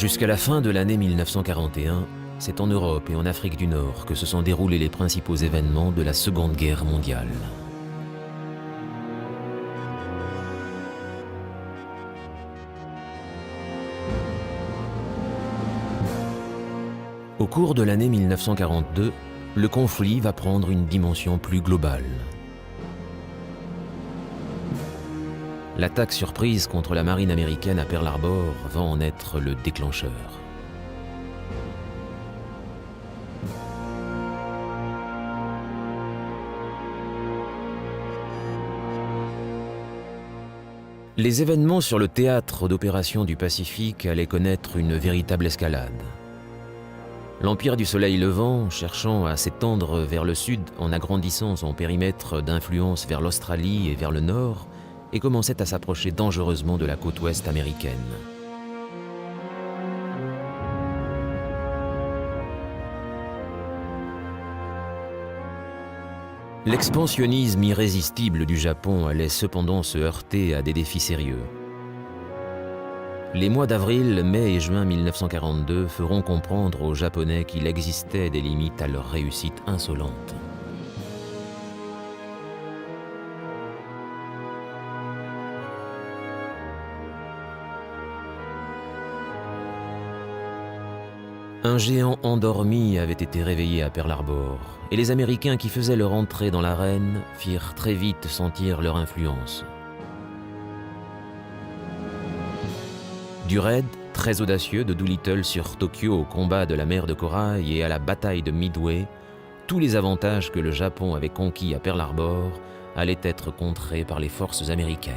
Jusqu'à la fin de l'année 1941, c'est en Europe et en Afrique du Nord que se sont déroulés les principaux événements de la Seconde Guerre mondiale. Au cours de l'année 1942, le conflit va prendre une dimension plus globale. L'attaque surprise contre la marine américaine à Pearl Harbor va en être le déclencheur. Les événements sur le théâtre d'opérations du Pacifique allaient connaître une véritable escalade. L'Empire du Soleil levant, cherchant à s'étendre vers le sud en agrandissant son périmètre d'influence vers l'Australie et vers le nord, et commençait à s'approcher dangereusement de la côte ouest américaine. L'expansionnisme irrésistible du Japon allait cependant se heurter à des défis sérieux. Les mois d'avril, mai et juin 1942 feront comprendre aux Japonais qu'il existait des limites à leur réussite insolente. Un géant endormi avait été réveillé à Pearl Harbor, et les Américains qui faisaient leur entrée dans l'arène firent très vite sentir leur influence. Du raid très audacieux de Doolittle sur Tokyo au combat de la mer de Corail et à la bataille de Midway, tous les avantages que le Japon avait conquis à Pearl Harbor allaient être contrés par les forces américaines.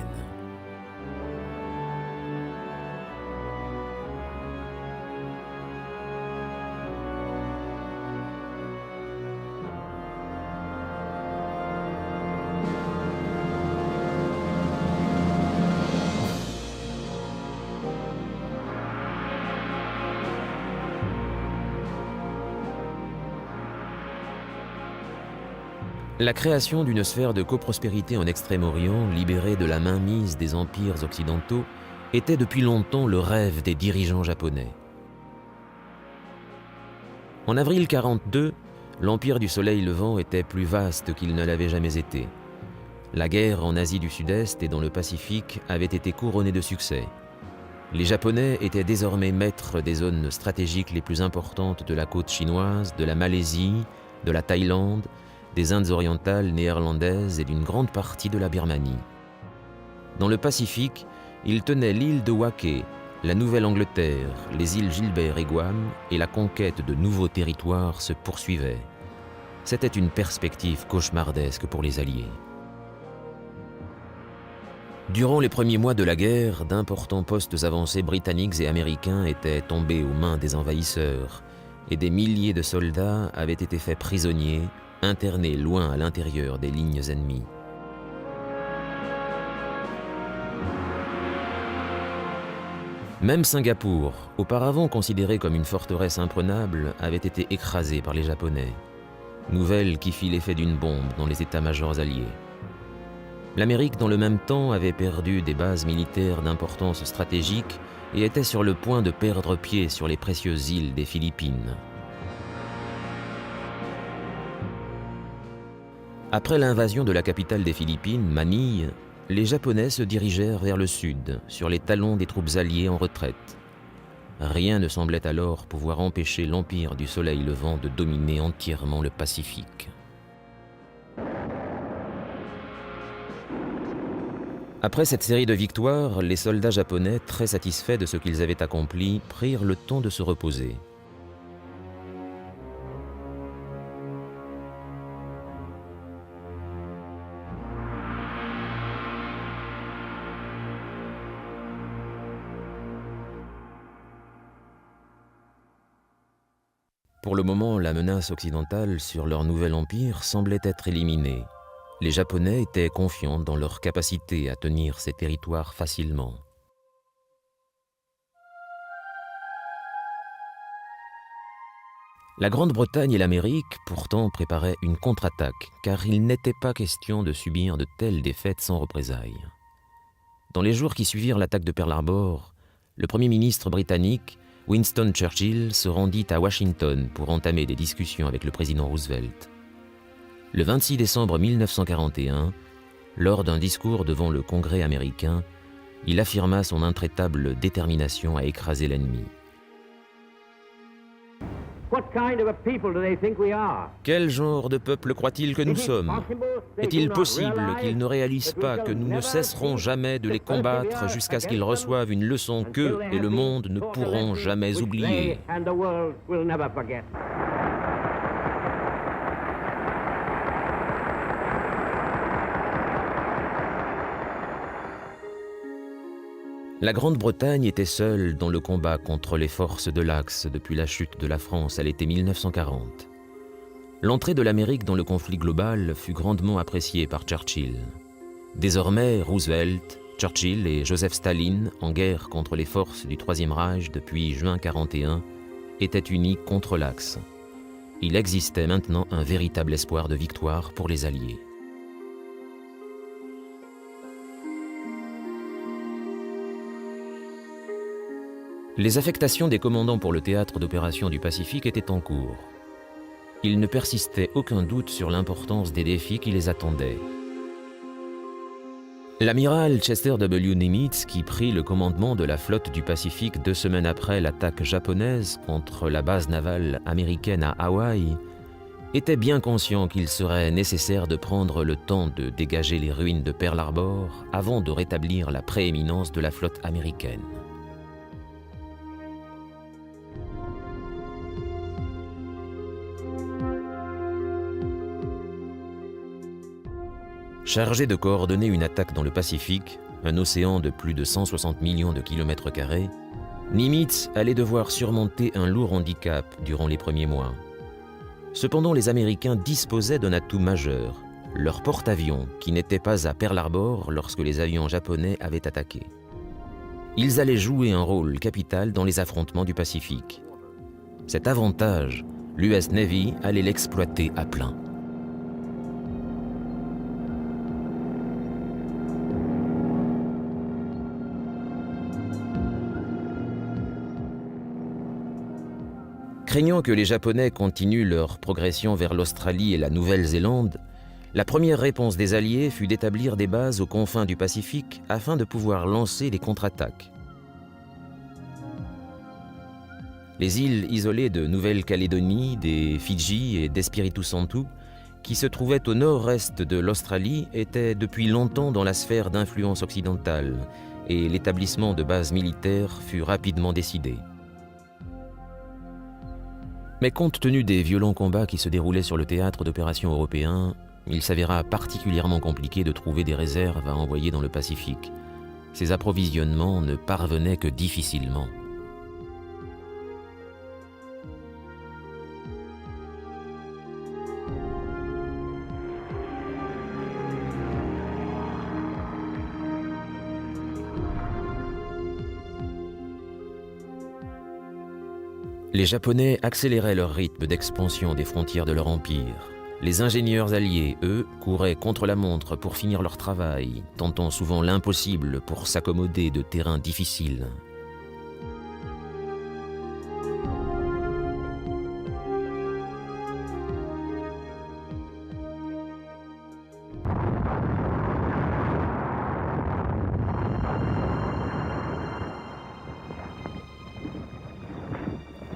La création d'une sphère de coprospérité en Extrême-Orient, libérée de la mainmise des empires occidentaux, était depuis longtemps le rêve des dirigeants japonais. En avril 1942, l'Empire du Soleil levant était plus vaste qu'il ne l'avait jamais été. La guerre en Asie du Sud-Est et dans le Pacifique avait été couronnée de succès. Les Japonais étaient désormais maîtres des zones stratégiques les plus importantes de la côte chinoise, de la Malaisie, de la Thaïlande, des Indes orientales néerlandaises et d'une grande partie de la Birmanie. Dans le Pacifique, ils tenaient l'île de Wake, la Nouvelle-Angleterre, les îles Gilbert et Guam, et la conquête de nouveaux territoires se poursuivait. C'était une perspective cauchemardesque pour les Alliés. Durant les premiers mois de la guerre, d'importants postes avancés britanniques et américains étaient tombés aux mains des envahisseurs, et des milliers de soldats avaient été faits prisonniers, internés loin à l'intérieur des lignes ennemies. Même Singapour, auparavant considérée comme une forteresse imprenable, avait été écrasée par les Japonais. Nouvelle qui fit l'effet d'une bombe dans les états-majors alliés. L'Amérique, dans le même temps, avait perdu des bases militaires d'importance stratégique et était sur le point de perdre pied sur les précieuses îles des Philippines. Après l'invasion de la capitale des Philippines, Manille, les Japonais se dirigèrent vers le sud, sur les talons des troupes alliées en retraite. Rien ne semblait alors pouvoir empêcher l'Empire du Soleil levant de dominer entièrement le Pacifique. Après cette série de victoires, les soldats japonais, très satisfaits de ce qu'ils avaient accompli, prirent le temps de se reposer. Pour le moment, la menace occidentale sur leur nouvel empire semblait être éliminée. Les Japonais étaient confiants dans leur capacité à tenir ces territoires facilement. La Grande-Bretagne et l'Amérique, pourtant, préparaient une contre-attaque, car il n'était pas question de subir de telles défaites sans représailles. Dans les jours qui suivirent l'attaque de Pearl Harbor, le Premier ministre britannique, Winston Churchill se rendit à Washington pour entamer des discussions avec le président Roosevelt. Le 26 décembre 1941, lors d'un discours devant le Congrès américain, il affirma son intraitable détermination à écraser l'ennemi. Quel genre de peuple croit-il que nous sommes ? Est-il possible qu'ils ne réalisent pas que nous ne cesserons jamais de les combattre jusqu'à ce qu'ils reçoivent une leçon qu'eux et le monde ne pourront jamais oublier ? La Grande-Bretagne était seule dans le combat contre les forces de l'Axe depuis la chute de la France à l'été 1940. L'entrée de l'Amérique dans le conflit global fut grandement appréciée par Churchill. Désormais, Roosevelt, Churchill et Joseph Staline, en guerre contre les forces du Troisième Reich depuis juin 1941, étaient unis contre l'Axe. Il existait maintenant un véritable espoir de victoire pour les Alliés. Les affectations des commandants pour le théâtre d'opérations du Pacifique étaient en cours. Il ne persistait aucun doute sur l'importance des défis qui les attendaient. L'amiral Chester W. Nimitz, qui prit le commandement de la flotte du Pacifique 2 semaines après l'attaque japonaise contre la base navale américaine à Hawaï, était bien conscient qu'il serait nécessaire de prendre le temps de dégager les ruines de Pearl Harbor avant de rétablir la prééminence de la flotte américaine. Chargé de coordonner une attaque dans le Pacifique, un océan de plus de 160 millions de kilomètres carrés, Nimitz allait devoir surmonter un lourd handicap durant les premiers mois. Cependant, les Américains disposaient d'un atout majeur, leur porte-avions, qui n'était pas à Pearl Harbor lorsque les avions japonais avaient attaqué. Ils allaient jouer un rôle capital dans les affrontements du Pacifique. Cet avantage, l'US Navy allait l'exploiter à plein. Craignant que les Japonais continuent leur progression vers l'Australie et la Nouvelle-Zélande, la première réponse des Alliés fut d'établir des bases aux confins du Pacifique afin de pouvoir lancer des contre-attaques. Les îles isolées de Nouvelle-Calédonie, des Fidji et d'Espiritu Santo, qui se trouvaient au nord-est de l'Australie, étaient depuis longtemps dans la sphère d'influence occidentale, et l'établissement de bases militaires fut rapidement décidé. Mais compte tenu des violents combats qui se déroulaient sur le théâtre d'opérations européen, il s'avéra particulièrement compliqué de trouver des réserves à envoyer dans le Pacifique. Ces approvisionnements ne parvenaient que difficilement. Les Japonais accéléraient leur rythme d'expansion des frontières de leur empire. Les ingénieurs alliés, eux, couraient contre la montre pour finir leur travail, tentant souvent l'impossible pour s'accommoder de terrains difficiles.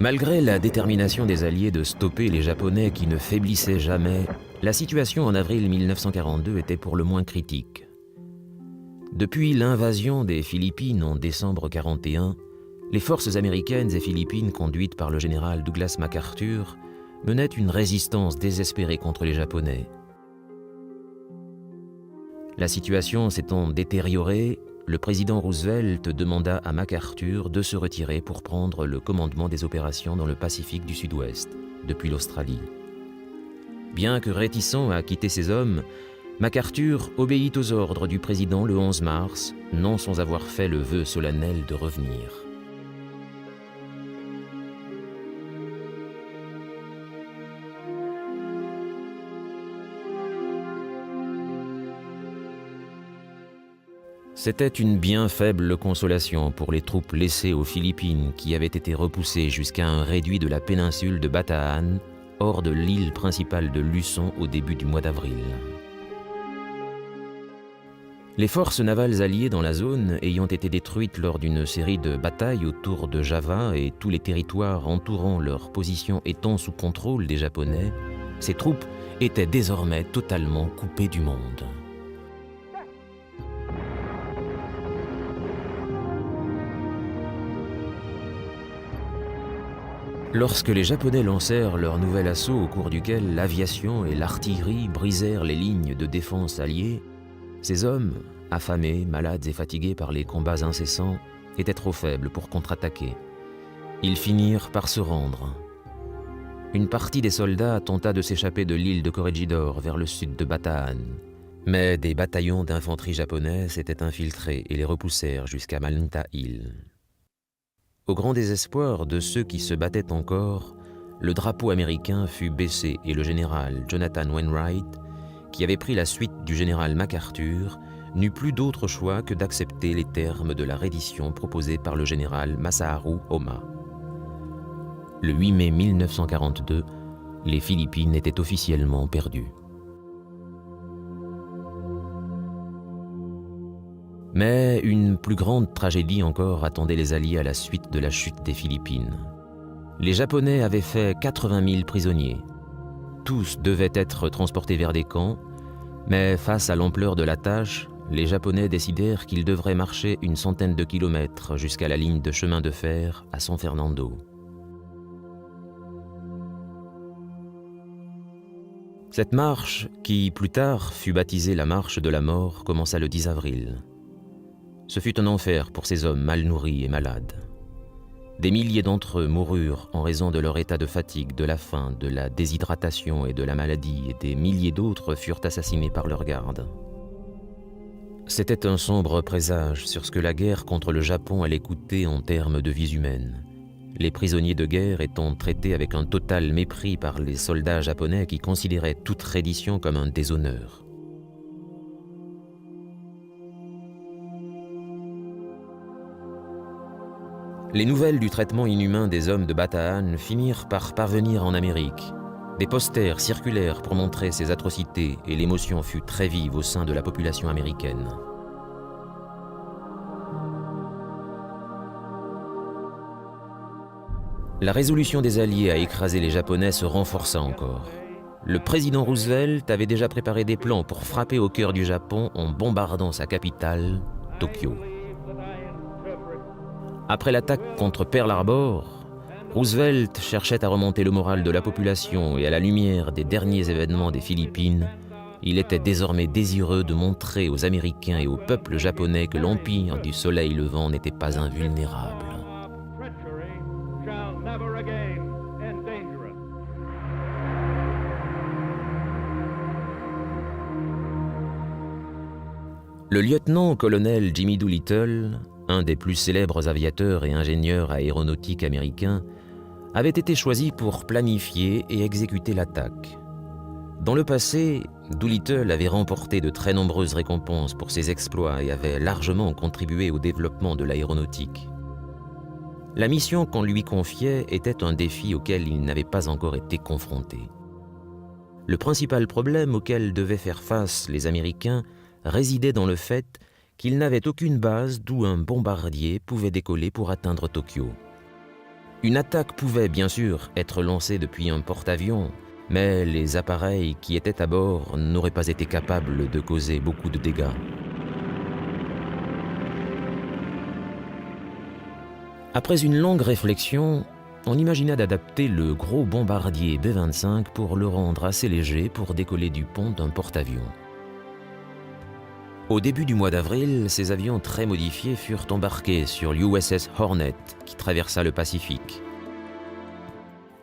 Malgré la détermination des Alliés de stopper les Japonais qui ne faiblissaient jamais, la situation en avril 1942 était pour le moins critique. Depuis l'invasion des Philippines en décembre 1941, les forces américaines et philippines conduites par le général Douglas MacArthur menaient une résistance désespérée contre les Japonais. La situation s'étant détériorée, le président Roosevelt demanda à MacArthur de se retirer pour prendre le commandement des opérations dans le Pacifique du Sud-Ouest, depuis l'Australie. Bien que réticent à quitter ses hommes, MacArthur obéit aux ordres du président le 11 mars, non sans avoir fait le vœu solennel de revenir. C'était une bien faible consolation pour les troupes laissées aux Philippines qui avaient été repoussées jusqu'à un réduit de la péninsule de Bataan, hors de l'île principale de Luçon au début du mois d'avril. Les forces navales alliées dans la zone ayant été détruites lors d'une série de batailles autour de Java et tous les territoires entourant leur position étant sous contrôle des Japonais, ces troupes étaient désormais totalement coupées du monde. Lorsque les Japonais lancèrent leur nouvel assaut au cours duquel l'aviation et l'artillerie brisèrent les lignes de défense alliées, ces hommes, affamés, malades et fatigués par les combats incessants, étaient trop faibles pour contre-attaquer. Ils finirent par se rendre. Une partie des soldats tenta de s'échapper de l'île de Corregidor vers le sud de Bataan, mais des bataillons d'infanterie japonais s'étaient infiltrés et les repoussèrent jusqu'à Manta Hill. Au grand désespoir de ceux qui se battaient encore, le drapeau américain fut baissé et le général Jonathan Wainwright, qui avait pris la suite du général MacArthur, n'eut plus d'autre choix que d'accepter les termes de la reddition proposée par le général Masaharu Homma. Le 8 mai 1942, les Philippines étaient officiellement perdues. Mais une plus grande tragédie encore attendait les Alliés à la suite de la chute des Philippines. Les Japonais avaient fait 80 000 prisonniers. Tous devaient être transportés vers des camps, mais face à l'ampleur de la tâche, les Japonais décidèrent qu'ils devraient marcher une centaine de kilomètres jusqu'à la ligne de chemin de fer à San Fernando. Cette marche, qui plus tard fut baptisée la marche de la mort, commença le 10 avril. Ce fut un enfer pour ces hommes mal nourris et malades. Des milliers d'entre eux moururent en raison de leur état de fatigue, de la faim, de la déshydratation et de la maladie, et des milliers d'autres furent assassinés par leurs gardes. C'était un sombre présage sur ce que la guerre contre le Japon allait coûter en termes de vies humaines, les prisonniers de guerre étant traités avec un total mépris par les soldats japonais qui considéraient toute reddition comme un déshonneur. Les nouvelles du traitement inhumain des hommes de Bataan finirent par parvenir en Amérique. Des posters circulèrent pour montrer ces atrocités et l'émotion fut très vive au sein de la population américaine. La résolution des Alliés à écraser les Japonais se renforça encore. Le président Roosevelt avait déjà préparé des plans pour frapper au cœur du Japon en bombardant sa capitale, Tokyo. Après l'attaque contre Pearl Harbor, Roosevelt cherchait à remonter le moral de la population et à la lumière des derniers événements des Philippines, il était désormais désireux de montrer aux Américains et au peuple japonais que l'empire du soleil levant n'était pas invulnérable. Le lieutenant-colonel Jimmy Doolittle, un des plus célèbres aviateurs et ingénieurs aéronautiques américains, avait été choisi pour planifier et exécuter l'attaque. Dans le passé, Doolittle avait remporté de très nombreuses récompenses pour ses exploits et avait largement contribué au développement de l'aéronautique. La mission qu'on lui confiait était un défi auquel il n'avait pas encore été confronté. Le principal problème auquel devaient faire face les Américains résidait dans le fait qu'ils n'avaient aucune base d'où un bombardier pouvait décoller pour atteindre Tokyo. Une attaque pouvait bien sûr être lancée depuis un porte-avions, mais les appareils qui étaient à bord n'auraient pas été capables de causer beaucoup de dégâts. Après une longue réflexion, on imagina d'adapter le gros bombardier B-25 pour le rendre assez léger pour décoller du pont d'un porte-avions. Au début du mois d'avril, ces avions très modifiés furent embarqués sur l'USS Hornet qui traversa le Pacifique.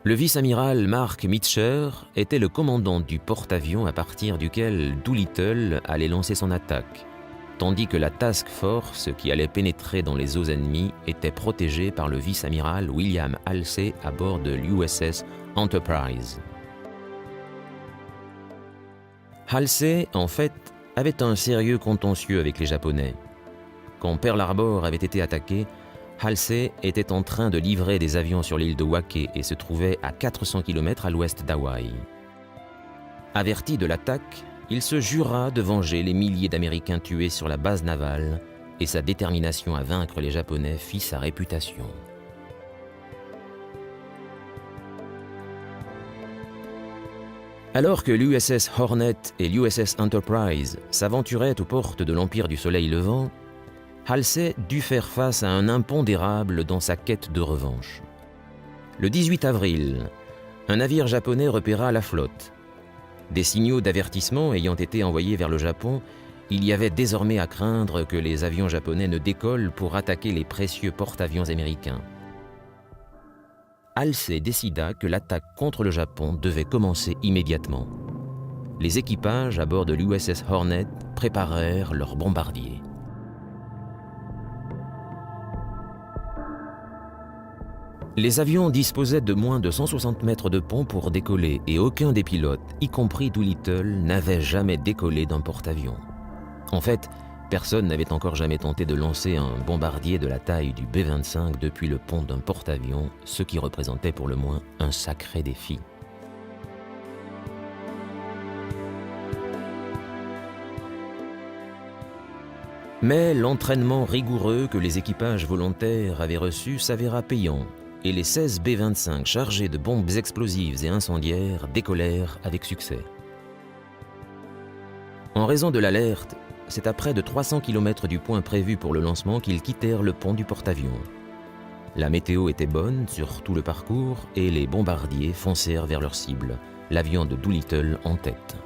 Le vice-amiral Mark Mitscher était le commandant du porte-avions à partir duquel Doolittle allait lancer son attaque, tandis que la Task Force qui allait pénétrer dans les eaux ennemies était protégée par le vice-amiral William Halsey à bord de l'USS Enterprise. Halsey, en fait, avait un sérieux contentieux avec les Japonais. Quand Pearl Harbor avait été attaqué, Halsey était en train de livrer des avions sur l'île de Wake et se trouvait à 400 km à l'ouest d'Hawaï. Averti de l'attaque, il se jura de venger les milliers d'Américains tués sur la base navale et sa détermination à vaincre les Japonais fit sa réputation. Alors que l'USS Hornet et l'USS Enterprise s'aventuraient aux portes de l'Empire du Soleil Levant, Halsey dut faire face à un impondérable dans sa quête de revanche. Le 18 avril, un navire japonais repéra la flotte. Des signaux d'avertissement ayant été envoyés vers le Japon, il y avait désormais à craindre que les avions japonais ne décollent pour attaquer les précieux porte-avions américains. Halsey décida que l'attaque contre le Japon devait commencer immédiatement. Les équipages à bord de l'USS Hornet préparèrent leurs bombardiers. Les avions disposaient de moins de 160 mètres de pont pour décoller et aucun des pilotes, y compris Doolittle, n'avait jamais décollé d'un porte-avions. En fait, personne n'avait encore jamais tenté de lancer un bombardier de la taille du B-25 depuis le pont d'un porte-avions, ce qui représentait pour le moins un sacré défi. Mais l'entraînement rigoureux que les équipages volontaires avaient reçu s'avéra payant, et les 16 B-25 chargés de bombes explosives et incendiaires décollèrent avec succès. En raison de l'alerte, c'est à près de 300 km du point prévu pour le lancement qu'ils quittèrent le pont du porte-avions. La météo était bonne sur tout le parcours et les bombardiers foncèrent vers leur cible, l'avion de Doolittle en tête.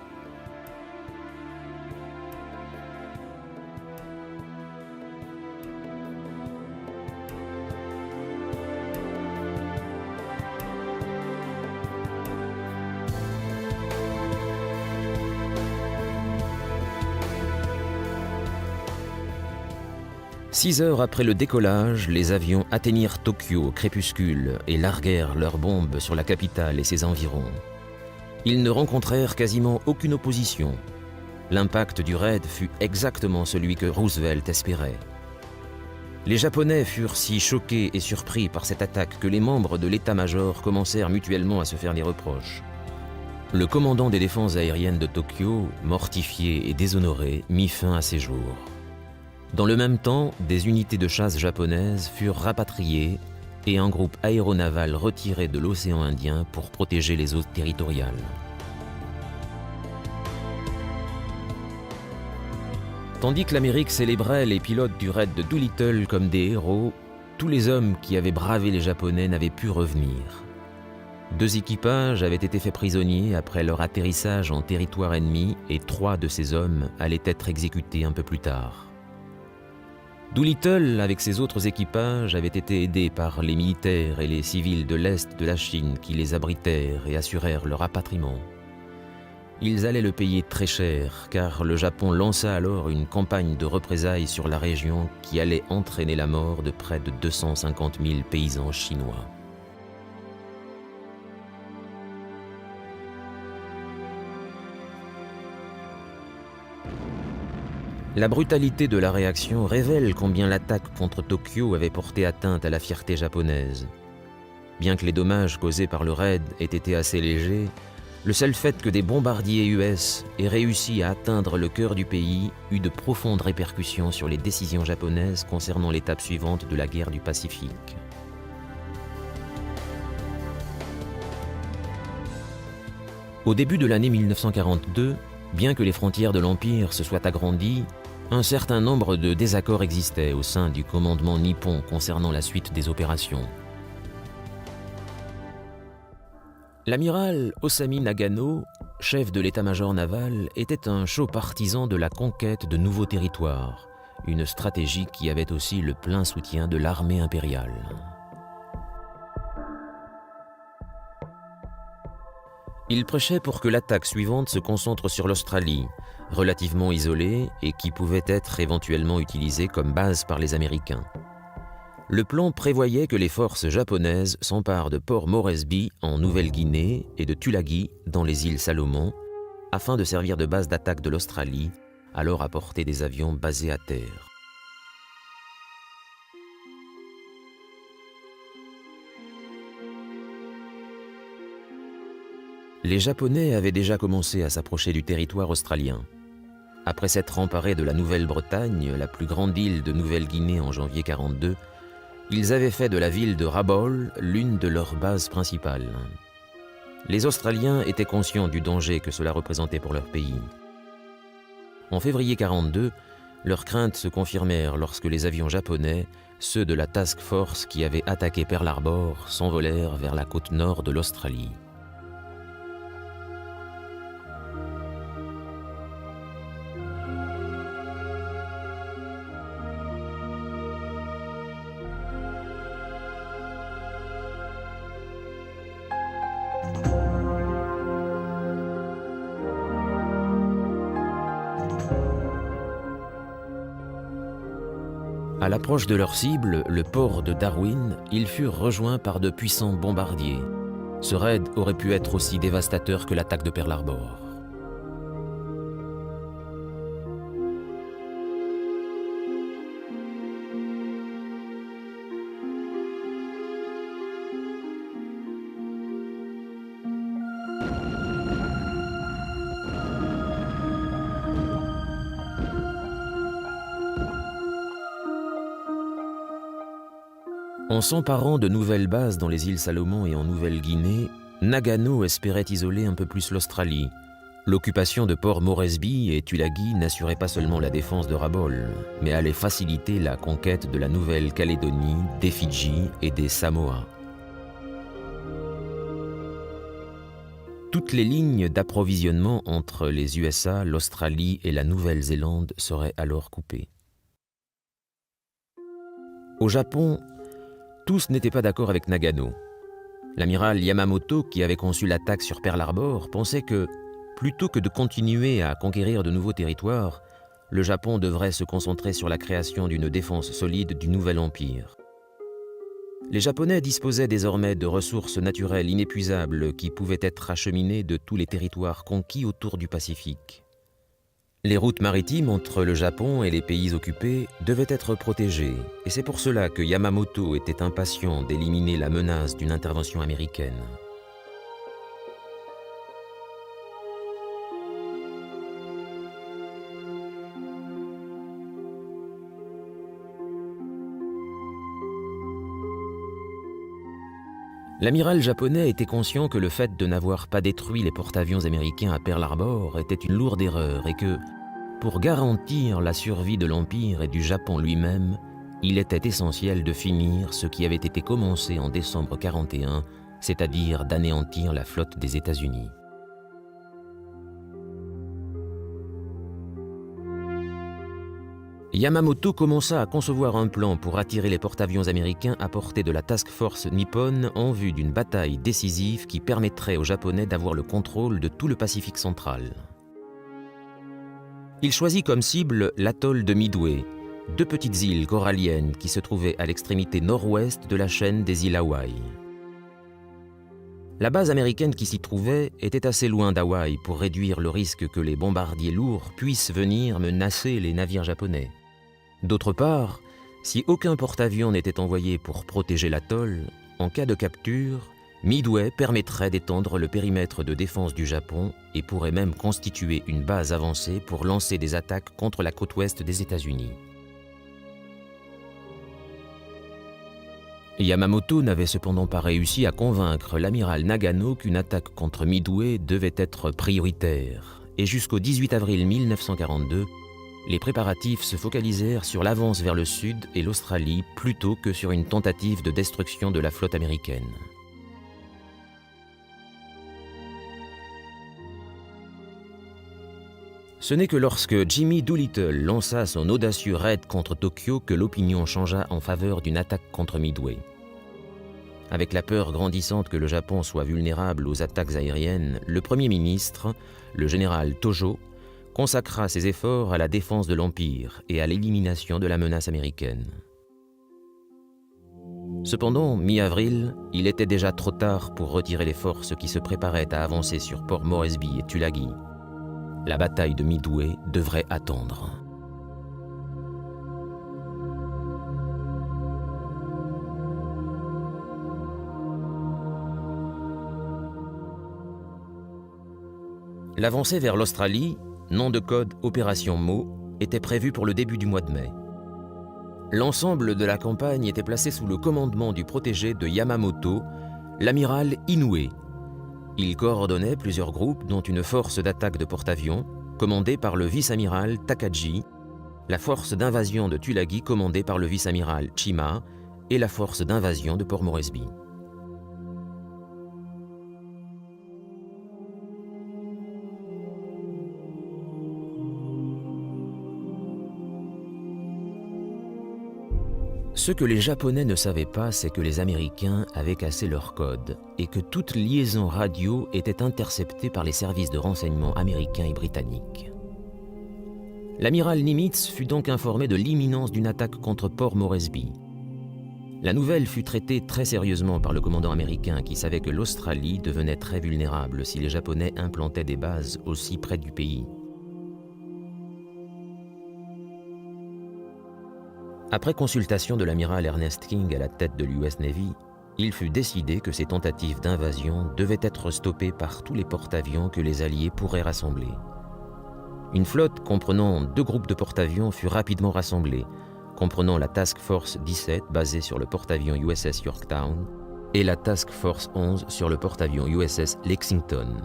Six heures après le décollage, les avions atteignirent Tokyo au crépuscule et larguèrent leurs bombes sur la capitale et ses environs. Ils ne rencontrèrent quasiment aucune opposition. L'impact du raid fut exactement celui que Roosevelt espérait. Les Japonais furent si choqués et surpris par cette attaque que les membres de l'état-major commencèrent mutuellement à se faire des reproches. Le commandant des défenses aériennes de Tokyo, mortifié et déshonoré, mit fin à ses jours. Dans le même temps, des unités de chasse japonaises furent rapatriées et un groupe aéronaval retiré de l'océan Indien pour protéger les eaux territoriales. Tandis que l'Amérique célébrait les pilotes du raid de Doolittle comme des héros, tous les hommes qui avaient bravé les Japonais n'avaient pu revenir. 2 équipages avaient été faits prisonniers après leur atterrissage en territoire ennemi et 3 de ces hommes allaient être exécutés un peu plus tard. Doolittle, avec ses autres équipages, avait été aidé par les militaires et les civils de l'Est de la Chine qui les abritèrent et assurèrent leur rapatriement. Ils allaient le payer très cher, car le Japon lança alors une campagne de représailles sur la région qui allait entraîner la mort de près de 250 000 paysans chinois. La brutalité de la réaction révèle combien l'attaque contre Tokyo avait porté atteinte à la fierté japonaise. Bien que les dommages causés par le raid aient été assez légers, le seul fait que des bombardiers US aient réussi à atteindre le cœur du pays eut de profondes répercussions sur les décisions japonaises concernant l'étape suivante de la guerre du Pacifique. Au début de l'année 1942, bien que les frontières de l'Empire se soient agrandies, un certain nombre de désaccords existaient au sein du commandement nippon concernant la suite des opérations. L'amiral Osami Nagano, chef de l'état-major naval, était un chaud partisan de la conquête de nouveaux territoires, une stratégie qui avait aussi le plein soutien de l'armée impériale. Il prêchait pour que l'attaque suivante se concentre sur l'Australie, relativement isolée et qui pouvait être éventuellement utilisée comme base par les Américains. Le plan prévoyait que les forces japonaises s'emparent de Port Moresby en Nouvelle-Guinée et de Tulagi dans les îles Salomon, afin de servir de base d'attaque de l'Australie, alors à portée des avions basés à terre. Les Japonais avaient déjà commencé à s'approcher du territoire australien. Après s'être emparés de la Nouvelle-Bretagne, la plus grande île de Nouvelle-Guinée en janvier 1942, ils avaient fait de la ville de Rabaul l'une de leurs bases principales. Les Australiens étaient conscients du danger que cela représentait pour leur pays. En février 1942, leurs craintes se confirmèrent lorsque les avions japonais, ceux de la Task Force qui avaient attaqué Pearl Harbor, s'envolèrent vers la côte nord de l'Australie. À l'approche de leur cible, le port de Darwin, ils furent rejoints par de puissants bombardiers. Ce raid aurait pu être aussi dévastateur que l'attaque de Pearl Harbor. En s'emparant de nouvelles bases dans les îles Salomon et en Nouvelle-Guinée, Nagano espérait isoler un peu plus l'Australie. L'occupation de Port Moresby et Tulagi n'assurait pas seulement la défense de Rabaul, mais allait faciliter la conquête de la Nouvelle-Calédonie, des Fidji et des Samoa. Toutes les lignes d'approvisionnement entre les USA, l'Australie et la Nouvelle-Zélande seraient alors coupées. Au Japon, tous n'étaient pas d'accord avec Nagano. L'amiral Yamamoto, qui avait conçu l'attaque sur Pearl Harbor, pensait que, plutôt que de continuer à conquérir de nouveaux territoires, le Japon devrait se concentrer sur la création d'une défense solide du nouvel empire. Les Japonais disposaient désormais de ressources naturelles inépuisables qui pouvaient être acheminées de tous les territoires conquis autour du Pacifique. Les routes maritimes entre le Japon et les pays occupés devaient être protégées, et c'est pour cela que Yamamoto était impatient d'éliminer la menace d'une intervention américaine. L'amiral japonais était conscient que le fait de n'avoir pas détruit les porte-avions américains à Pearl Harbor était une lourde erreur et que, pour garantir la survie de l'Empire et du Japon lui-même, il était essentiel de finir ce qui avait été commencé en décembre 1941, c'est-à-dire d'anéantir la flotte des États-Unis. Yamamoto commença à concevoir un plan pour attirer les porte-avions américains à portée de la Task Force nippone en vue d'une bataille décisive qui permettrait aux Japonais d'avoir le contrôle de tout le Pacifique central. Il choisit comme cible l'atoll de Midway, deux petites îles coralliennes qui se trouvaient à l'extrémité nord-ouest de la chaîne des îles Hawaï. La base américaine qui s'y trouvait était assez loin d'Hawaï pour réduire le risque que les bombardiers lourds puissent venir menacer les navires japonais. D'autre part, si aucun porte-avions n'était envoyé pour protéger l'atoll, en cas de capture, Midway permettrait d'étendre le périmètre de défense du Japon et pourrait même constituer une base avancée pour lancer des attaques contre la côte ouest des États-Unis. Yamamoto n'avait cependant pas réussi à convaincre l'amiral Nagano qu'une attaque contre Midway devait être prioritaire, et jusqu'au 18 avril 1942, les préparatifs se focalisèrent sur l'avance vers le sud et l'Australie plutôt que sur une tentative de destruction de la flotte américaine. Ce n'est que lorsque Jimmy Doolittle lança son audacieux raid contre Tokyo que l'opinion changea en faveur d'une attaque contre Midway. Avec la peur grandissante que le Japon soit vulnérable aux attaques aériennes, le Premier ministre, le général Tojo, consacra ses efforts à la défense de l'Empire et à l'élimination de la menace américaine. Cependant, mi-avril, il était déjà trop tard pour retirer les forces qui se préparaient à avancer sur Port Moresby et Tulagi. La bataille de Midway devrait attendre. L'avancée vers l'Australie, nom de code Opération Mo, était prévue pour le début du mois de mai. L'ensemble de la campagne était placé sous le commandement du protégé de Yamamoto, l'amiral Inoue. Il coordonnait plusieurs groupes, dont une force d'attaque de porte-avions, commandée par le vice-amiral Takagi, la force d'invasion de Tulagi commandée par le vice-amiral Chima et la force d'invasion de Port Moresby. Ce que les Japonais ne savaient pas, c'est que les Américains avaient cassé leur code et que toute liaison radio était interceptée par les services de renseignement américains et britanniques. L'amiral Nimitz fut donc informé de l'imminence d'une attaque contre Port Moresby. La nouvelle fut traitée très sérieusement par le commandant américain qui savait que l'Australie devenait très vulnérable si les Japonais implantaient des bases aussi près du pays. Après consultation de l'amiral Ernest King à la tête de l'US Navy, il fut décidé que ces tentatives d'invasion devaient être stoppées par tous les porte-avions que les Alliés pourraient rassembler. Une flotte comprenant 2 groupes de porte-avions fut rapidement rassemblée, comprenant la Task Force 17 basée sur le porte-avions USS Yorktown et la Task Force 11 sur le porte-avions USS Lexington.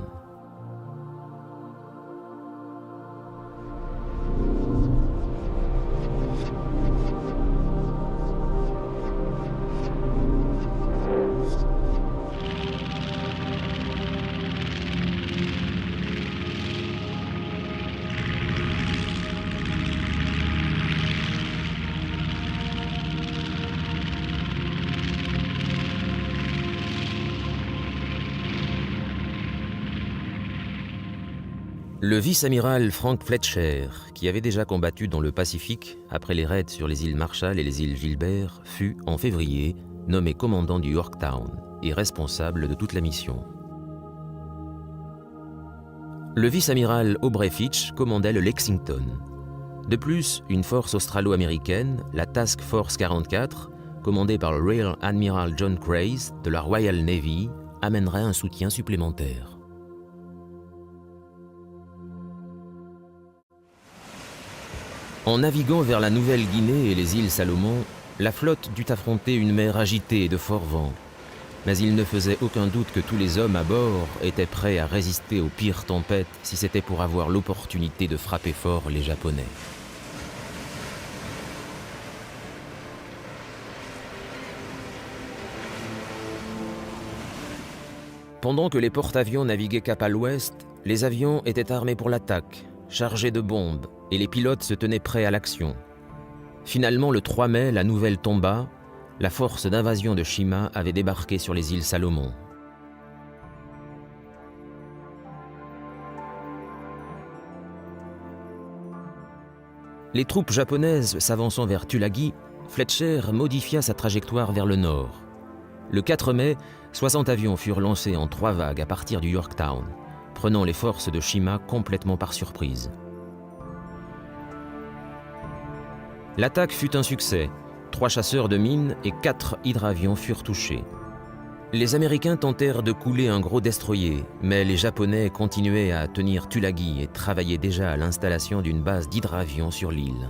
Le vice-amiral Frank Fletcher, qui avait déjà combattu dans le Pacifique après les raids sur les îles Marshall et les îles Gilbert, fut, en février, nommé commandant du Yorktown et responsable de toute la mission. Le vice-amiral Aubrey Fitch commandait le Lexington. De plus, une force australo-américaine, la Task Force 44, commandée par le Rear Admiral John Craze de la Royal Navy, amènerait un soutien supplémentaire. En naviguant vers la Nouvelle-Guinée et les îles Salomon, la flotte dut affronter une mer agitée et de forts vents. Mais il ne faisait aucun doute que tous les hommes à bord étaient prêts à résister aux pires tempêtes si c'était pour avoir l'opportunité de frapper fort les Japonais. Pendant que les porte-avions naviguaient cap à l'ouest, les avions étaient armés pour l'attaque, chargés de bombes, et les pilotes se tenaient prêts à l'action. Finalement, le 3 mai, la nouvelle tomba, la force d'invasion de Shima avait débarqué sur les îles Salomon. Les troupes japonaises s'avançant vers Tulagi, Fletcher modifia sa trajectoire vers le nord. Le 4 mai, 60 avions furent lancés en 3 vagues à partir du Yorktown, prenant les forces de Shima complètement par surprise. L'attaque fut un succès. 3 chasseurs de mines et 4 hydravions furent touchés. Les Américains tentèrent de couler un gros destroyer, mais les Japonais continuaient à tenir Tulagi et travaillaient déjà à l'installation d'une base d'hydravions sur l'île.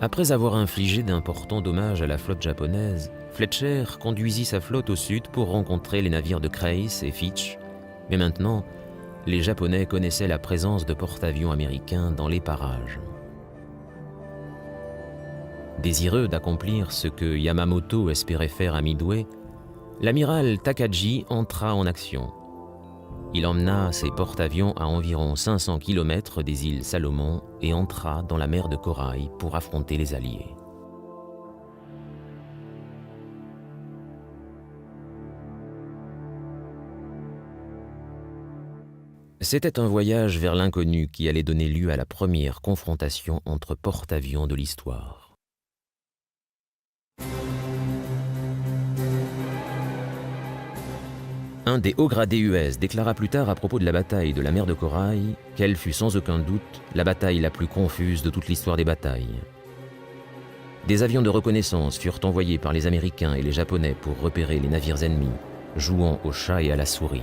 Après avoir infligé d'importants dommages à la flotte japonaise, Fletcher conduisit sa flotte au sud pour rencontrer les navires de Crace et Fitch, mais maintenant, les Japonais connaissaient la présence de porte-avions américains dans les parages. Désireux d'accomplir ce que Yamamoto espérait faire à Midway, l'amiral Takagi entra en action. Il emmena ses porte-avions à environ 500 km des îles Salomon et entra dans la mer de Corail pour affronter les Alliés. C'était un voyage vers l'inconnu qui allait donner lieu à la première confrontation entre porte-avions de l'histoire. Un des hauts gradés US déclara plus tard à propos de la bataille de la mer de Corail qu'elle fut sans aucun doute la bataille la plus confuse de toute l'histoire des batailles. Des avions de reconnaissance furent envoyés par les Américains et les Japonais pour repérer les navires ennemis, jouant au chat et à la souris.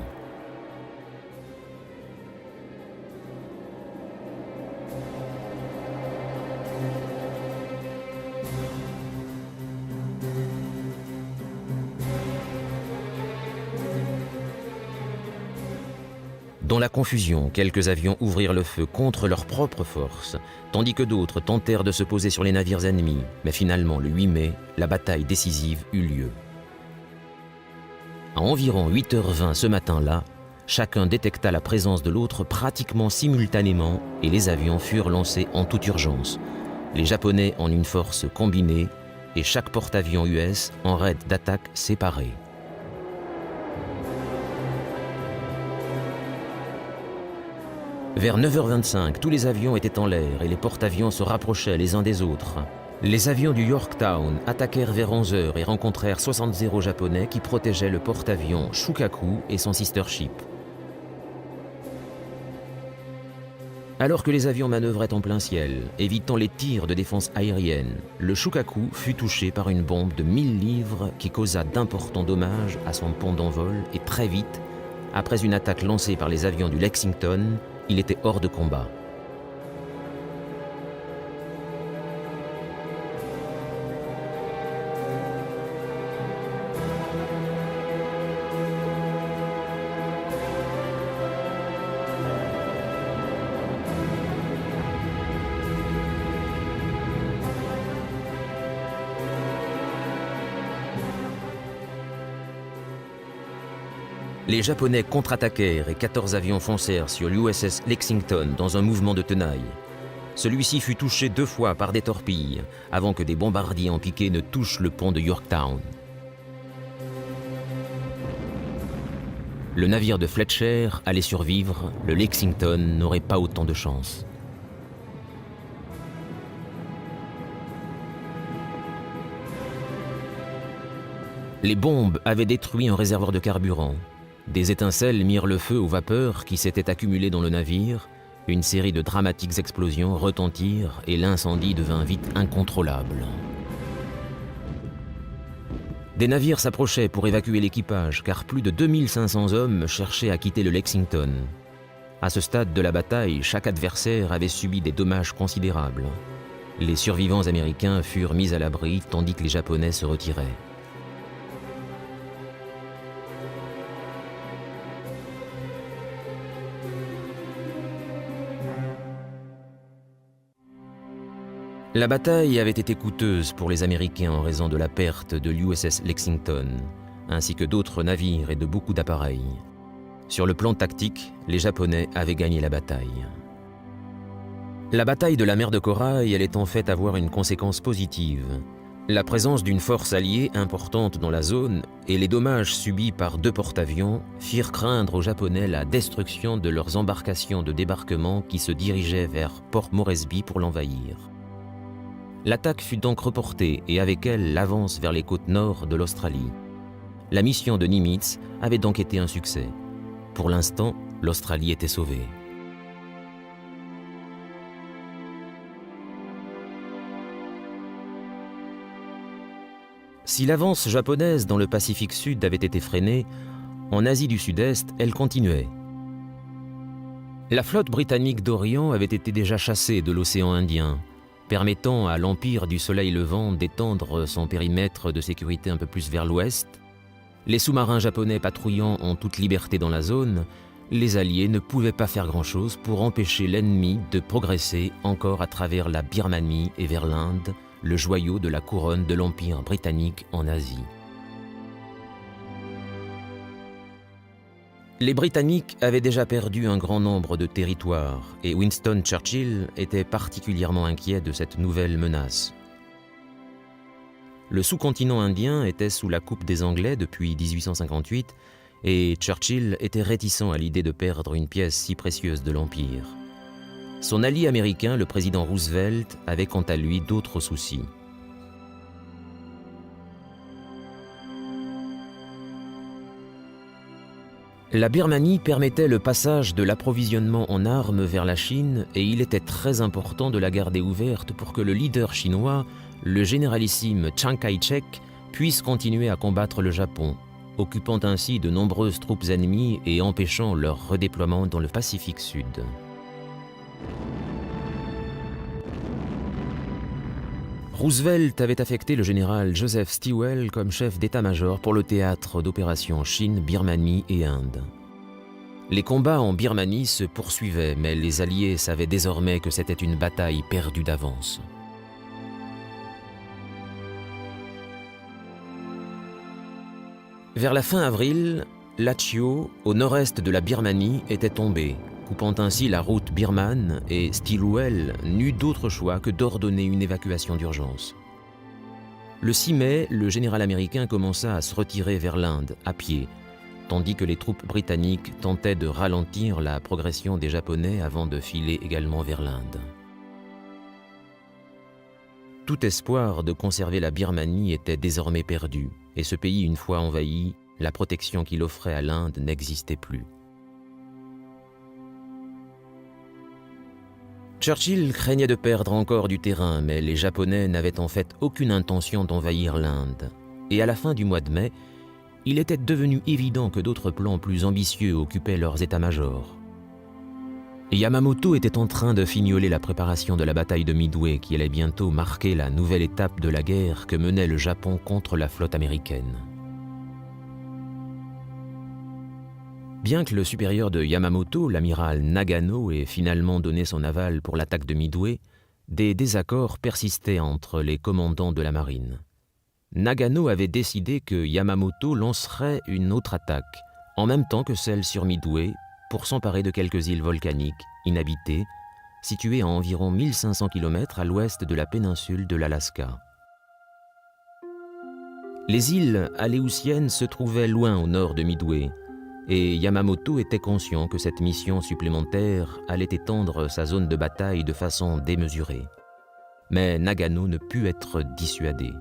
Dans la confusion, quelques avions ouvrirent le feu contre leurs propres forces, tandis que d'autres tentèrent de se poser sur les navires ennemis. Mais finalement, le 8 mai, la bataille décisive eut lieu. À environ 8h20 ce matin-là, chacun détecta la présence de l'autre pratiquement simultanément et les avions furent lancés en toute urgence. Les Japonais en une force combinée et chaque porte-avions US en raid d'attaque séparé. Vers 9h25, tous les avions étaient en l'air et les porte-avions se rapprochaient les uns des autres. Les avions du Yorktown attaquèrent vers 11h et rencontrèrent 60 japonais qui protégeaient le porte-avions Shukaku et son sister ship. Alors que les avions manœuvraient en plein ciel, évitant les tirs de défense aérienne, le Shukaku fut touché par une bombe de 1000 livres qui causa d'importants dommages à son pont d'envol et très vite, après une attaque lancée par les avions du Lexington, il était hors de combat. Les Japonais contre-attaquèrent et 14 avions foncèrent sur l'USS Lexington dans un mouvement de tenaille. Celui-ci fut touché 2 fois par des torpilles avant que des bombardiers en piqué ne touchent le pont de Yorktown. Le navire de Fletcher allait survivre, le Lexington n'aurait pas autant de chance. Les bombes avaient détruit un réservoir de carburant. Des étincelles mirent le feu aux vapeurs qui s'étaient accumulées dans le navire, une série de dramatiques explosions retentirent et l'incendie devint vite incontrôlable. Des navires s'approchaient pour évacuer l'équipage car plus de 2500 hommes cherchaient à quitter le Lexington. À ce stade de la bataille, chaque adversaire avait subi des dommages considérables. Les survivants américains furent mis à l'abri tandis que les Japonais se retiraient. La bataille avait été coûteuse pour les Américains en raison de la perte de l'USS Lexington, ainsi que d'autres navires et de beaucoup d'appareils. Sur le plan tactique, les Japonais avaient gagné la bataille. La bataille de la mer de Corail allait en fait avoir une conséquence positive. La présence d'une force alliée importante dans la zone et les dommages subis par 2 porte-avions firent craindre aux Japonais la destruction de leurs embarcations de débarquement qui se dirigeaient vers Port Moresby pour l'envahir. L'attaque fut donc reportée et avec elle l'avance vers les côtes nord de l'Australie. La mission de Nimitz avait donc été un succès. Pour l'instant, l'Australie était sauvée. Si l'avance japonaise dans le Pacifique Sud avait été freinée, en Asie du Sud-Est, elle continuait. La flotte britannique d'Orient avait été déjà chassée de l'océan Indien, permettant à l'Empire du Soleil Levant d'étendre son périmètre de sécurité un peu plus vers l'ouest. Les sous-marins japonais patrouillant en toute liberté dans la zone, les Alliés ne pouvaient pas faire grand-chose pour empêcher l'ennemi de progresser encore à travers la Birmanie et vers l'Inde, le joyau de la couronne de l'Empire britannique en Asie. Les Britanniques avaient déjà perdu un grand nombre de territoires et Winston Churchill était particulièrement inquiet de cette nouvelle menace. Le sous-continent indien était sous la coupe des Anglais depuis 1858 et Churchill était réticent à l'idée de perdre une pièce si précieuse de l'Empire. Son allié américain, le président Roosevelt, avait quant à lui d'autres soucis. La Birmanie permettait le passage de l'approvisionnement en armes vers la Chine et il était très important de la garder ouverte pour que le leader chinois, le généralissime Chiang Kai-shek puisse continuer à combattre le Japon, occupant ainsi de nombreuses troupes ennemies et empêchant leur redéploiement dans le Pacifique Sud. Roosevelt avait affecté le général Joseph Stilwell comme chef d'état-major pour le théâtre d'opérations Chine, Birmanie et Inde. Les combats en Birmanie se poursuivaient, mais les Alliés savaient désormais que c'était une bataille perdue d'avance. Vers la fin avril, Lachio, au nord-est de la Birmanie, était tombé, coupant ainsi la route birmane, et Stilwell n'eut d'autre choix que d'ordonner une évacuation d'urgence. Le 6 mai, le général américain commença à se retirer vers l'Inde, à pied, tandis que les troupes britanniques tentaient de ralentir la progression des Japonais avant de filer également vers l'Inde. Tout espoir de conserver la Birmanie était désormais perdu, et ce pays, une fois envahi, la protection qu'il offrait à l'Inde n'existait plus. Churchill craignait de perdre encore du terrain, mais les Japonais n'avaient en fait aucune intention d'envahir l'Inde. Et à la fin du mois de mai, il était devenu évident que d'autres plans plus ambitieux occupaient leurs états-majors. Yamamoto était en train de fignoler la préparation de la bataille de Midway qui allait bientôt marquer la nouvelle étape de la guerre que menait le Japon contre la flotte américaine. Bien que le supérieur de Yamamoto, l'amiral Nagano, ait finalement donné son aval pour l'attaque de Midway, des désaccords persistaient entre les commandants de la marine. Nagano avait décidé que Yamamoto lancerait une autre attaque, en même temps que celle sur Midway, pour s'emparer de quelques îles volcaniques, inhabitées, situées à environ 1500 km à l'ouest de la péninsule de l'Alaska. Les îles Aléoutiennes se trouvaient loin au nord de Midway, et Yamamoto était conscient que cette mission supplémentaire allait étendre sa zone de bataille de façon démesurée. Mais Nagano ne put être dissuadé.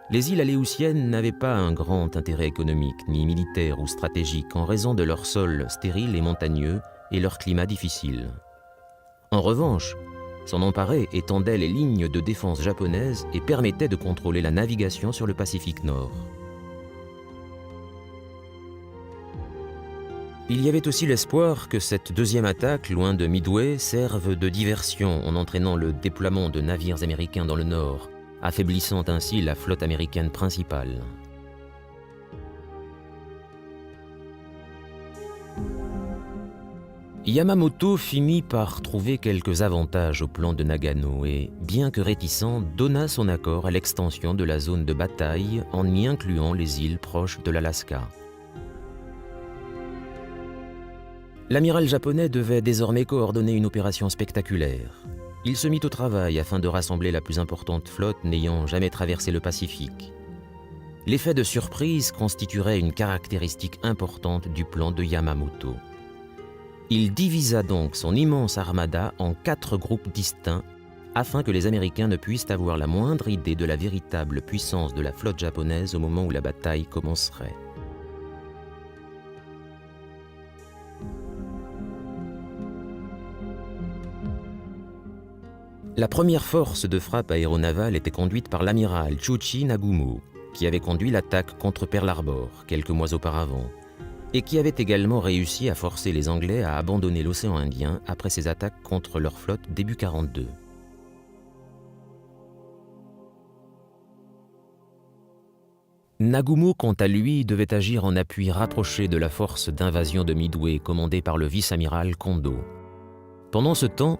Les îles Aléoutiennes n'avaient pas un grand intérêt économique, ni militaire ou stratégique en raison de leur sol stérile et montagneux et leur climat difficile. En revanche, s'en emparer étendait les lignes de défense japonaises et permettait de contrôler la navigation sur le Pacifique Nord. Il y avait aussi l'espoir que cette deuxième attaque, loin de Midway, serve de diversion en entraînant le déploiement de navires américains dans le nord, affaiblissant ainsi la flotte américaine principale. Yamamoto finit par trouver quelques avantages au plan de Nagano et, bien que réticent, donna son accord à l'extension de la zone de bataille en y incluant les îles proches de l'Alaska. L'amiral japonais devait désormais coordonner une opération spectaculaire. Il se mit au travail afin de rassembler la plus importante flotte n'ayant jamais traversé le Pacifique. L'effet de surprise constituerait une caractéristique importante du plan de Yamamoto. Il divisa donc son immense armada en 4 groupes distincts afin que les Américains ne puissent avoir la moindre idée de la véritable puissance de la flotte japonaise au moment où la bataille commencerait. La première force de frappe aéronavale était conduite par l'amiral Chuchi Nagumo, qui avait conduit l'attaque contre Pearl Harbor quelques mois auparavant, et qui avait également réussi à forcer les Anglais à abandonner l'océan Indien après ses attaques contre leur flotte début 1942. Nagumo, quant à lui, devait agir en appui rapproché de la force d'invasion de Midway commandée par le vice-amiral Kondo. Pendant ce temps,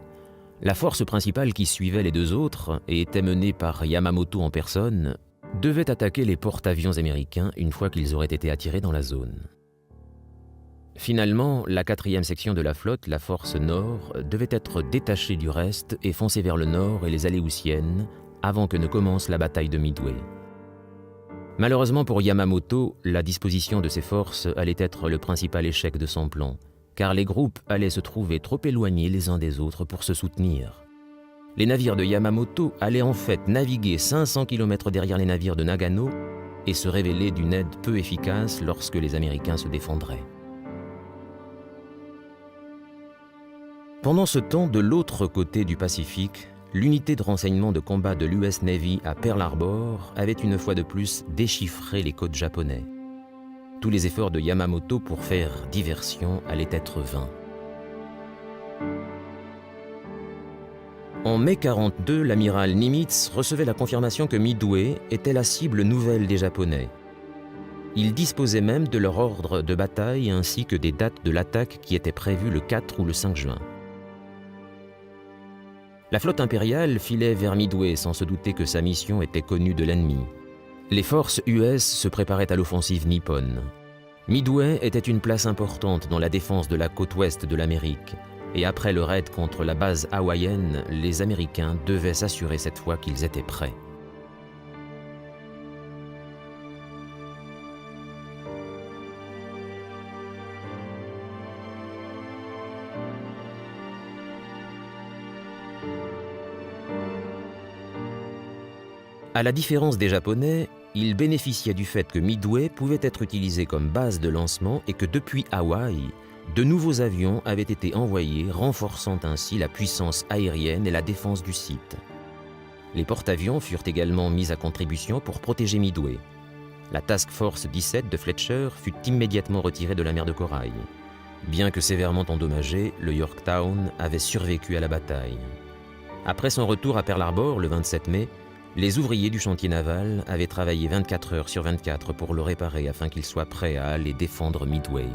la force principale qui suivait les deux autres, et était menée par Yamamoto en personne, devait attaquer les porte-avions américains une fois qu'ils auraient été attirés dans la zone. Finalement, la 4e section de la flotte, la force Nord, devait être détachée du reste et foncer vers le nord et les Aléoutiennes avant que ne commence la bataille de Midway. Malheureusement pour Yamamoto, la disposition de ses forces allait être le principal échec de son plan, car les groupes allaient se trouver trop éloignés les uns des autres pour se soutenir. Les navires de Yamamoto allaient en fait naviguer 500 km derrière les navires de Nagano et se révéler d'une aide peu efficace lorsque les Américains se défendraient. Pendant ce temps, de l'autre côté du Pacifique, l'unité de renseignement de combat de l'US Navy à Pearl Harbor avait une fois de plus déchiffré les codes japonais. Tous les efforts de Yamamoto pour faire diversion allaient être vains. En mai 1942, l'amiral Nimitz recevait la confirmation que Midway était la cible nouvelle des Japonais. Il disposait même de leur ordre de bataille ainsi que des dates de l'attaque qui étaient prévues le 4 ou le 5 juin. La flotte impériale filait vers Midway sans se douter que sa mission était connue de l'ennemi. Les forces US se préparaient à l'offensive nippone. Midway était une place importante dans la défense de la côte ouest de l'Amérique, et après le raid contre la base hawaïenne, les Américains devaient s'assurer cette fois qu'ils étaient prêts. À la différence des Japonais, ils bénéficiaient du fait que Midway pouvait être utilisé comme base de lancement et que depuis Hawaï, de nouveaux avions avaient été envoyés, renforçant ainsi la puissance aérienne et la défense du site. Les porte-avions furent également mis à contribution pour protéger Midway. La Task Force 17 de Fletcher fut immédiatement retirée de la mer de Corail. Bien que sévèrement endommagé, le Yorktown avait survécu à la bataille. Après son retour à Pearl Harbor le 27 mai, les ouvriers du chantier naval avaient travaillé 24 heures sur 24 pour le réparer afin qu'il soit prêt à aller défendre Midway.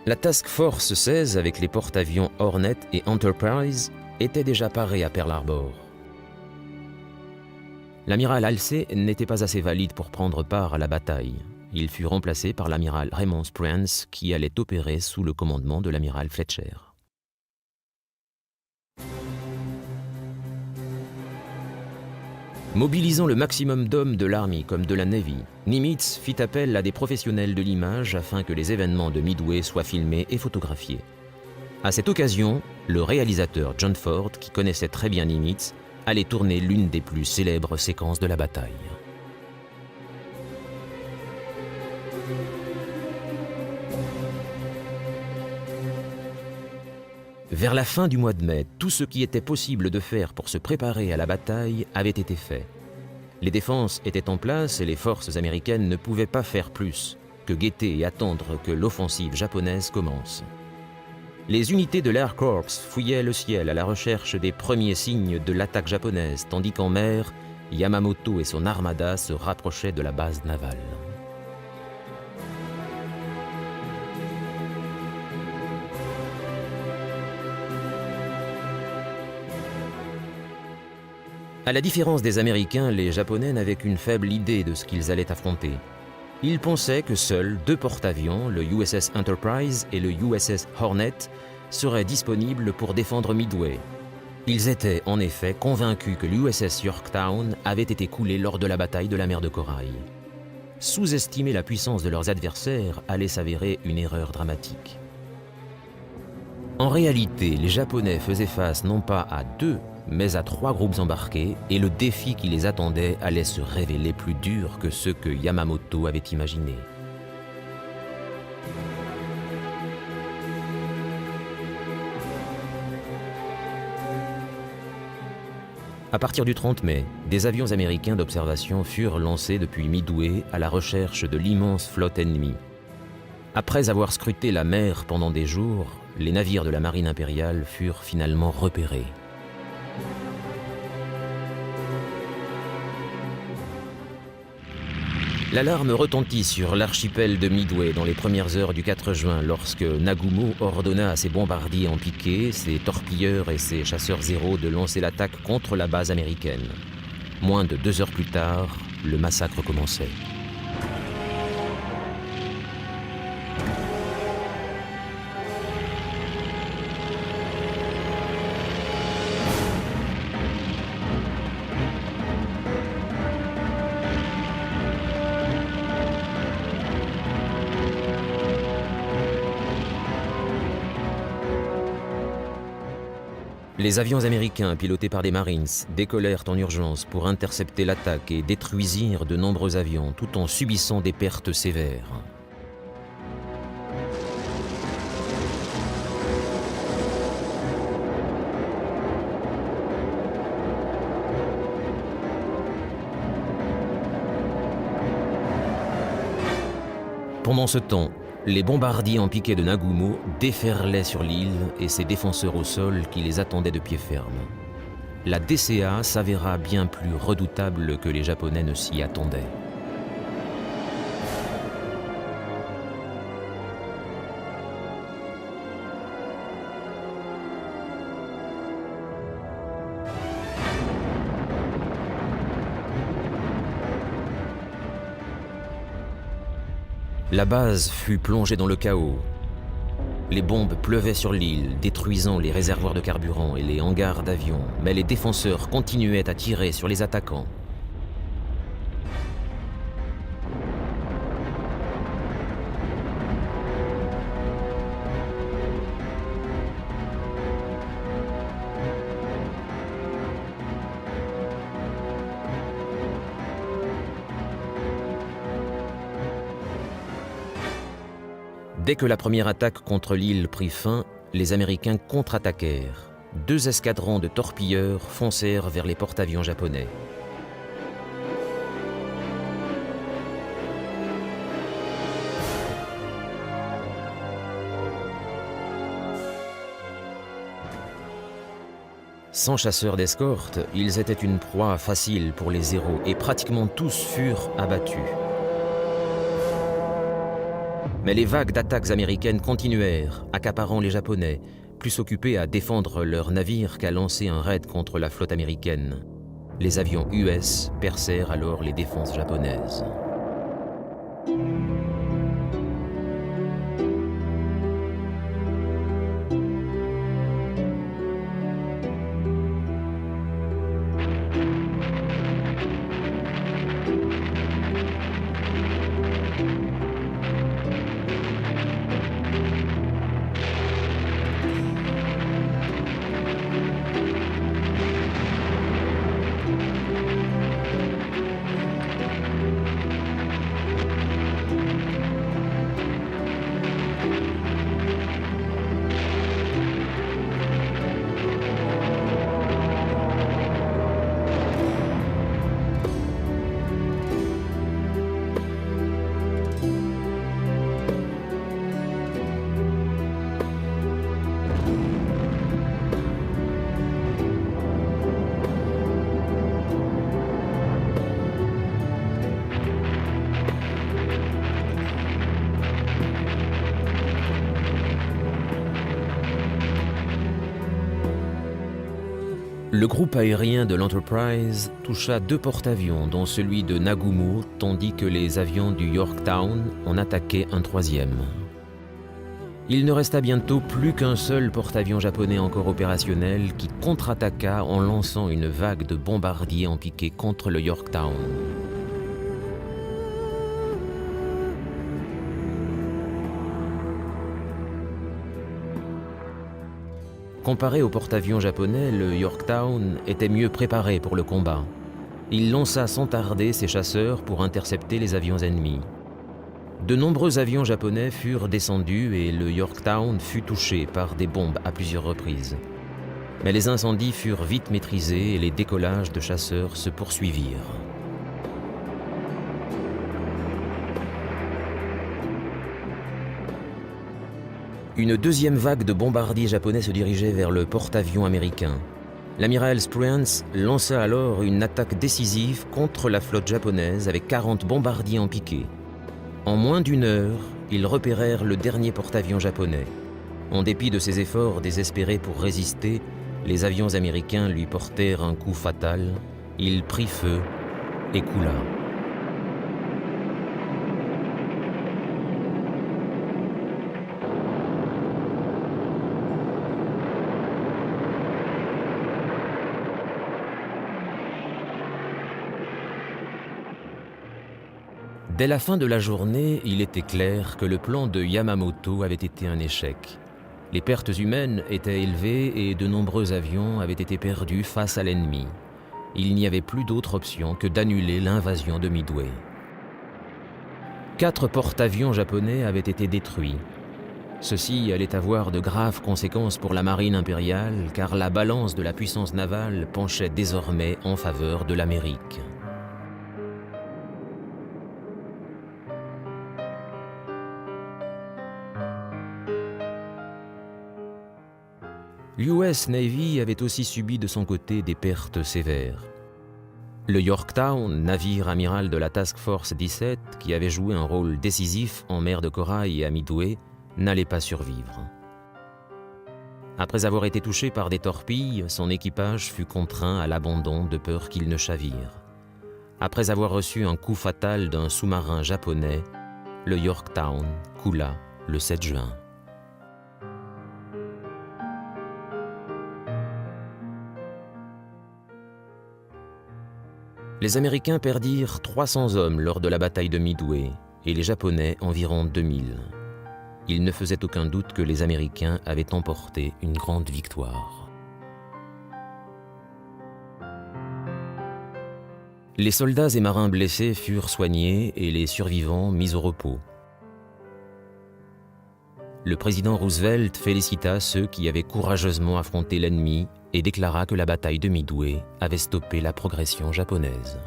La Task Force 16 avec les porte-avions Hornet et Enterprise était déjà parée à Pearl Harbor. L'amiral Halsey n'était pas assez valide pour prendre part à la bataille. Il fut remplacé par l'amiral Raymond Sprance qui allait opérer sous le commandement de l'amiral Fletcher. Mobilisant le maximum d'hommes de l'Army comme de la Navy, Nimitz fit appel à des professionnels de l'image afin que les événements de Midway soient filmés et photographiés. À cette occasion, le réalisateur John Ford, qui connaissait très bien Nimitz, allait tourner l'une des plus célèbres séquences de la bataille. Vers la fin du mois de mai, tout ce qui était possible de faire pour se préparer à la bataille avait été fait. Les défenses étaient en place et les forces américaines ne pouvaient pas faire plus que guetter et attendre que l'offensive japonaise commence. Les unités de l'Air Corps fouillaient le ciel à la recherche des premiers signes de l'attaque japonaise, tandis qu'en mer, Yamamoto et son armada se rapprochaient de la base navale. À la différence des Américains, les Japonais n'avaient qu'une faible idée de ce qu'ils allaient affronter. Ils pensaient que seuls 2 porte-avions, le USS Enterprise et le USS Hornet, seraient disponibles pour défendre Midway. Ils étaient en effet convaincus que l'USS Yorktown avait été coulé lors de la bataille de la mer de Corail. Sous-estimer la puissance de leurs adversaires allait s'avérer une erreur dramatique. En réalité, les Japonais faisaient face non pas à 2, mais à 3 groupes embarqués, et le défi qui les attendait allait se révéler plus dur que ce que Yamamoto avait imaginé. À partir du 30 mai, des avions américains d'observation furent lancés depuis Midway à la recherche de l'immense flotte ennemie. Après avoir scruté la mer pendant des jours, les navires de la marine impériale furent finalement repérés. L'alarme retentit sur l'archipel de Midway dans les premières heures du 4 juin lorsque Nagumo ordonna à ses bombardiers en piqué, ses torpilleurs et ses chasseurs zéro de lancer l'attaque contre la base américaine. Moins de 2 heures plus tard, le massacre commençait. Les avions américains, pilotés par des Marines, décollèrent en urgence pour intercepter l'attaque et détruisirent de nombreux avions, tout en subissant des pertes sévères. Pendant ce temps, les bombardiers en piqué de Nagumo déferlaient sur l'île et ses défenseurs au sol qui les attendaient de pied ferme. La DCA s'avéra bien plus redoutable que les Japonais ne s'y attendaient. La base fut plongée dans le chaos. Les bombes pleuvaient sur l'île, détruisant les réservoirs de carburant et les hangars d'avions, mais les défenseurs continuaient à tirer sur les attaquants. Dès que la première attaque contre l'île prit fin, les Américains contre-attaquèrent. 2 escadrons de torpilleurs foncèrent vers les porte-avions japonais. Sans chasseurs d'escorte, ils étaient une proie facile pour les Zéros et pratiquement tous furent abattus. Mais les vagues d'attaques américaines continuèrent, accaparant les Japonais, plus occupés à défendre leurs navires qu'à lancer un raid contre la flotte américaine. Les avions US percèrent alors les défenses japonaises. Le groupe aérien de l'Enterprise toucha 2 porte-avions, dont celui de Nagumo, tandis que les avions du Yorktown en attaquaient un 3e. Il ne resta bientôt plus qu'un seul porte-avions japonais encore opérationnel qui contre-attaqua en lançant une vague de bombardiers en piqué contre le Yorktown. Comparé au porte-avions japonais, le Yorktown était mieux préparé pour le combat. Il lança sans tarder ses chasseurs pour intercepter les avions ennemis. De nombreux avions japonais furent descendus et le Yorktown fut touché par des bombes à plusieurs reprises. Mais les incendies furent vite maîtrisés et les décollages de chasseurs se poursuivirent. Une 2e vague de bombardiers japonais se dirigeait vers le porte-avions américain. L'amiral Spruance lança alors une attaque décisive contre la flotte japonaise avec 40 bombardiers en piqué. En moins d'1 heure, ils repérèrent le dernier porte-avions japonais. En dépit de ses efforts désespérés pour résister, les avions américains lui portèrent un coup fatal. Il prit feu et coula. Dès la fin de la journée, il était clair que le plan de Yamamoto avait été un échec. Les pertes humaines étaient élevées et de nombreux avions avaient été perdus face à l'ennemi. Il n'y avait plus d'autre option que d'annuler l'invasion de Midway. 4 porte-avions japonais avaient été détruits. Ceci allait avoir de graves conséquences pour la marine impériale, car la balance de la puissance navale penchait désormais en faveur de l'Amérique. L'US Navy avait aussi subi de son côté des pertes sévères. Le Yorktown, navire amiral de la Task Force 17, qui avait joué un rôle décisif en mer de Corail et à Midway, n'allait pas survivre. Après avoir été touché par des torpilles, son équipage fut contraint à l'abandon de peur qu'il ne chavire. Après avoir reçu un coup fatal d'un sous-marin japonais, le Yorktown coula le 7 juin. Les Américains perdirent 300 hommes lors de la bataille de Midway et les Japonais environ 2000. Il ne faisait aucun doute que les Américains avaient emporté une grande victoire. Les soldats et marins blessés furent soignés et les survivants mis au repos. Le président Roosevelt félicita ceux qui avaient courageusement affronté l'ennemi et déclara que la bataille de Midway avait stoppé la progression japonaise.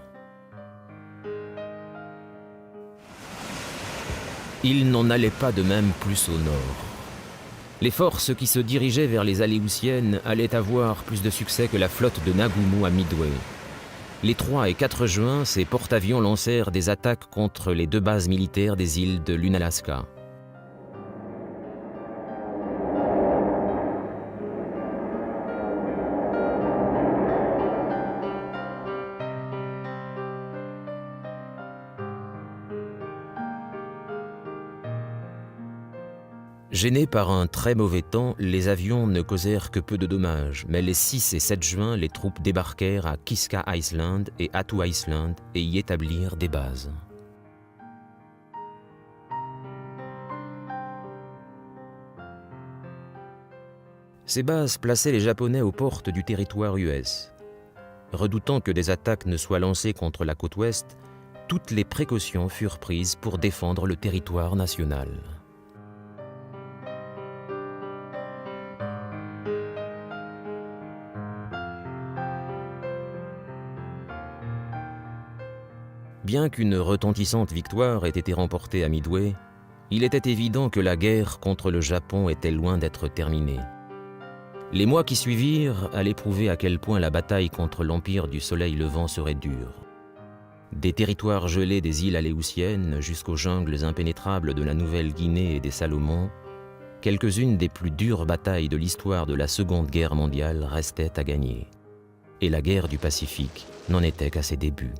Il n'en allait pas de même plus au nord. Les forces qui se dirigeaient vers les Aléoutiennes allaient avoir plus de succès que la flotte de Nagumo à Midway. Les 3 et 4 juin, ces porte-avions lancèrent des attaques contre les 2 bases militaires des îles de l'Unalaska. Gênés par un très mauvais temps, les avions ne causèrent que peu de dommages, mais les 6 et 7 juin, les troupes débarquèrent à Kiska Island et Attu Island et y établirent des bases. Ces bases plaçaient les Japonais aux portes du territoire US. Redoutant que des attaques ne soient lancées contre la côte ouest, toutes les précautions furent prises pour défendre le territoire national. Bien qu'une retentissante victoire ait été remportée à Midway, il était évident que la guerre contre le Japon était loin d'être terminée. Les mois qui suivirent allaient prouver à quel point la bataille contre l'Empire du Soleil Levant serait dure. Des territoires gelés des îles Aléoutiennes jusqu'aux jungles impénétrables de la Nouvelle-Guinée et des Salomon, quelques-unes des plus dures batailles de l'histoire de la Seconde Guerre mondiale restaient à gagner. Et la guerre du Pacifique n'en était qu'à ses débuts.